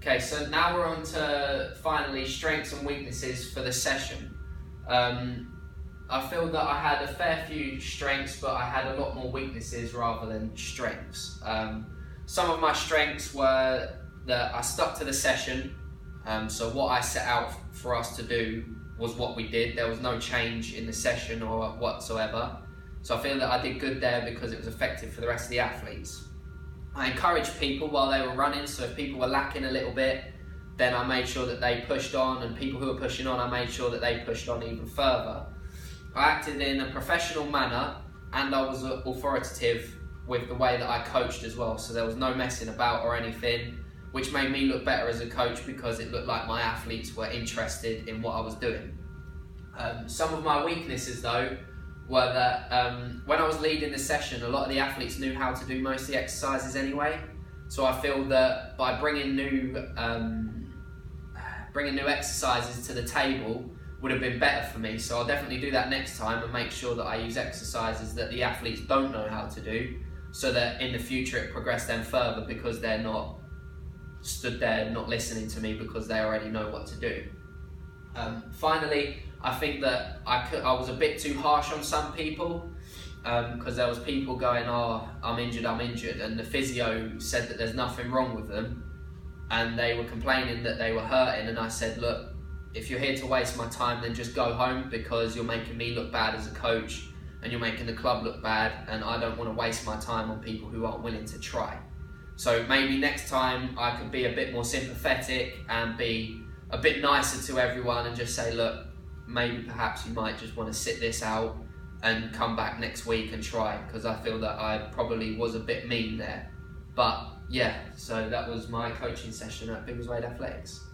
Okay, so now we're on to finally strengths and weaknesses for the session. I feel that I had a fair few strengths, but I had a lot more weaknesses rather than strengths. Some of my strengths were that I stuck to the session, so what I set out for us to do was what we did. There was no change in the session or whatsoever. So I feel that I did good there because it was effective for the rest of the athletes. I encouraged people while they were running, so if people were lacking a little bit, then I made sure that they pushed on, and people who were pushing on, I made sure that they pushed on even further. I acted in a professional manner, and I was authoritative with the way that I coached as well, so there was no messing about or anything, which made me look better as a coach because it looked like my athletes were interested in what I was doing. Some of my weaknesses though were that when I was leading the session, a lot of the athletes knew how to do most of the exercises anyway, so I feel that by bringing new exercises to the table would have been better for me, so I'll definitely do that next time and make sure that I use exercises that the athletes don't know how to do, so that in the future it progresses them further because they're not stood there not listening to me because they already know what to do. Finally, I think that I was a bit too harsh on some people because there was people going, oh, I'm injured, and the physio said that there's nothing wrong with them, and they were complaining that they were hurting, and I said, look, if you're here to waste my time, then just go home because you're making me look bad as a coach and you're making the club look bad, and I don't want to waste my time on people who aren't willing to try. So maybe next time I could be a bit more sympathetic and be a bit nicer to everyone and just say, look, maybe perhaps you might just want to sit this out and come back next week and try, because I feel that I probably was a bit mean there. But yeah, so that was my coaching session at Biggleswade Athletics.